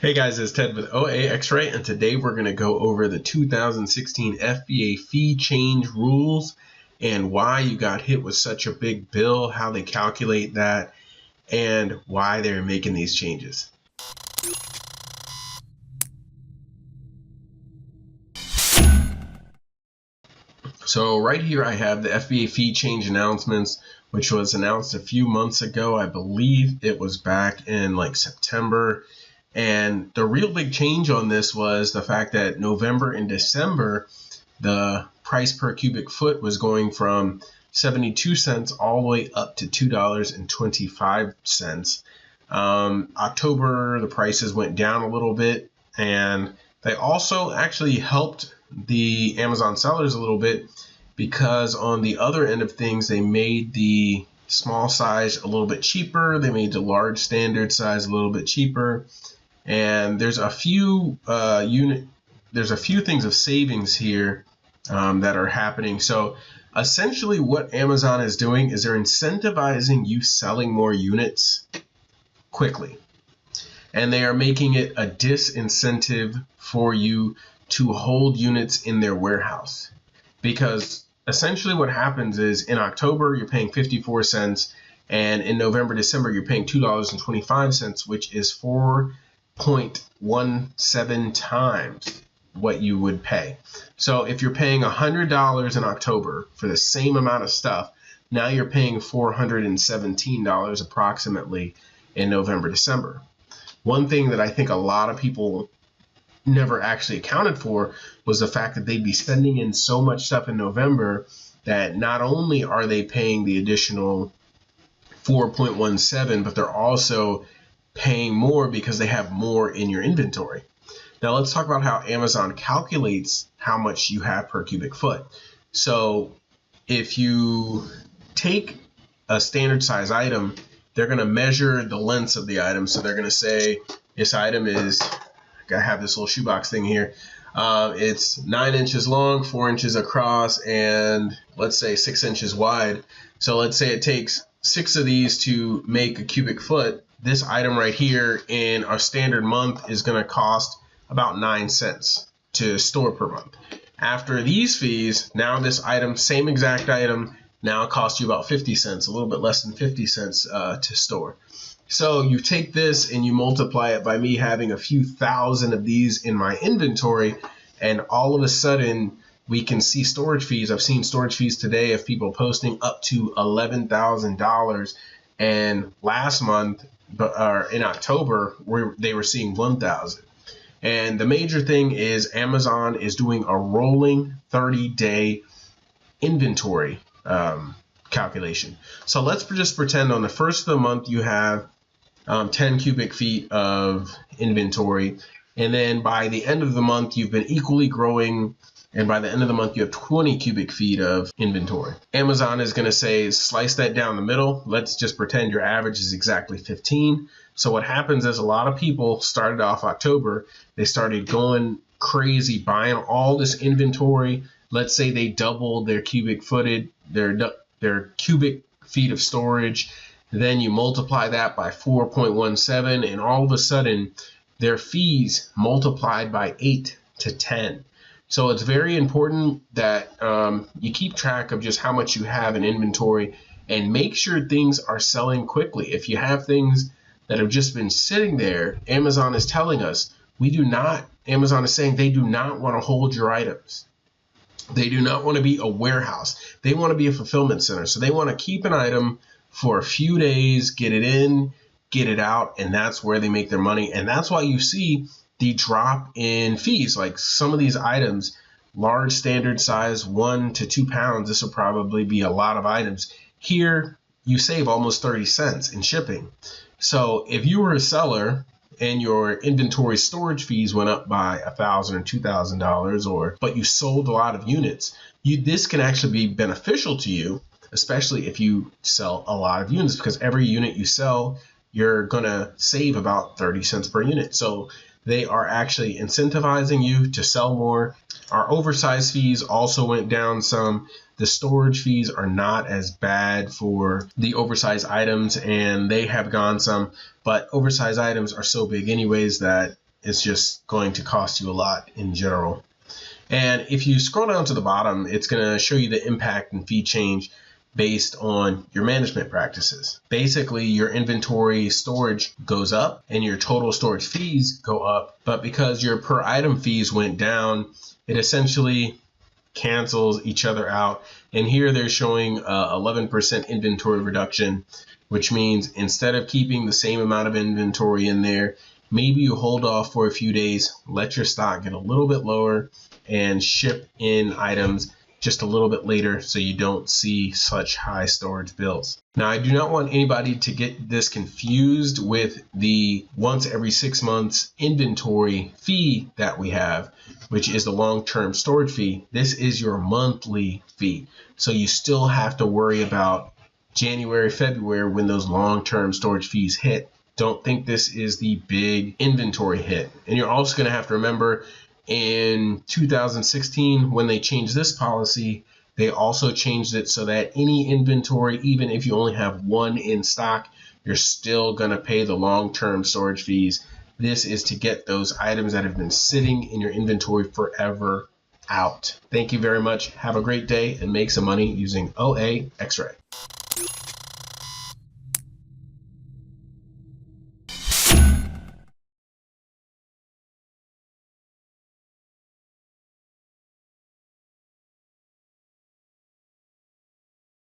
Hey guys, it's Ted with OAXRAY, and today we're going to go over the 2016 FBA fee change rules and why you got hit with such a big bill, how they calculate that, and why they're making these changes. So right here I have the FBA fee change announcements, which was announced a few months ago. I believe it was back in like September. And the real big change on this was the fact that November and December, the price per cubic foot was going from 72 cents all the way up to $2.25. October, the prices went down a little bit, and they also actually helped the Amazon sellers a little bit because on the other end of things, they made the small size a little bit cheaper. They made the large standard size a little bit cheaper. And there's a few things of savings here that are happening. So essentially what Amazon is doing is they're incentivizing you selling more units quickly. And they are making it a disincentive for you to hold units in their warehouse. Because essentially what happens is in October, you're paying 54 cents. And in November, December, you're paying $2.25, which is 4.17 times what you would pay. So if you're paying $100 in October for the same amount of stuff, now you're paying $417 approximately in November, December. One thing that I think a lot of people never actually accounted for was the fact that they'd be sending in so much stuff in November that not only are they paying the additional 4.17, but they're also paying more because they have more in your inventory. Now let's talk about how Amazon calculates how much you have per cubic foot. So if you take a standard size item, they're going to measure the lengths of the item. So they're going to say this item is, I have this little shoebox thing here. It's 9 inches long, 4 inches across, and let's say 6 inches wide. So let's say it takes 6 of these to make a cubic foot. This item right here in our standard month is going to cost about 9 cents to store per month. After these fees, now this item, same exact item, now costs you about 50 cents, a little bit less than 50 cents to store. So you take this and you multiply it by me having a few thousand of these in my inventory, and all of a sudden we can see storage fees. I've seen storage fees today of people posting up to $11,000, and last month, in October, they were seeing 1,000. And the major thing is Amazon is doing a rolling 30-day inventory calculation. So let's just pretend on the first of the month you have 10 cubic feet of inventory, and then by the end of the month you've been equally growing, and by the end of the month you have 20 cubic feet of inventory. Amazon is going to say slice that down the middle. Let's just pretend your average is exactly 15. So what happens is a lot of people started off October, they started going crazy buying all this inventory. Let's say they doubled their cubic footage, their cubic feet of storage. Then you multiply that by 4.17, and all of a sudden their fees multiplied by 8 to 10. So it's very important that you keep track of just how much you have in inventory and make sure things are selling quickly. If you have things that have just been sitting there, Amazon is telling us Amazon is saying they do not want to hold your items. They do not want to be a warehouse. They want to be a fulfillment center. So they want to keep an item for a few days, get it in, get it out, and that's where they make their money. And that's why you see the drop in fees. Like some of these items, large standard size, 1 to 2 pounds, this will probably be a lot of items. Here, you save almost 30 cents in shipping. So if you were a seller and your inventory storage fees went up by $1,000 or $2,000, but you sold a lot of units, this can actually be beneficial to you, especially if you sell a lot of units, because every unit you sell, you're going to save about 30 cents per unit. So they are actually incentivizing you to sell more. Our oversized fees also went down some. The storage fees are not as bad for the oversized items, and they have gone some, but oversized items are so big anyways that it's just going to cost you a lot in general. And if you scroll down to the bottom, it's going to show you the impact and fee change based on your management practices. Basically, your inventory storage goes up and your total storage fees go up, but because your per item fees went down, it essentially cancels each other out. And here they're showing 11% inventory reduction, which means instead of keeping the same amount of inventory in there, maybe you hold off for a few days, let your stock get a little bit lower, and ship in items just a little bit later so you don't see such high storage bills. Now, I do not want anybody to get this confused with the once every 6 months inventory fee that we have, which is the long-term storage fee. This is your monthly fee. So you still have to worry about January, February when those long-term storage fees hit. Don't think this is the big inventory hit. And you're also going to have to remember in 2016, when they changed this policy, they also changed it so that any inventory, even if you only have one in stock, you're still going to pay the long-term storage fees. This is to get those items that have been sitting in your inventory forever out. Thank you very much. Have a great day and make some money using OAXRAY.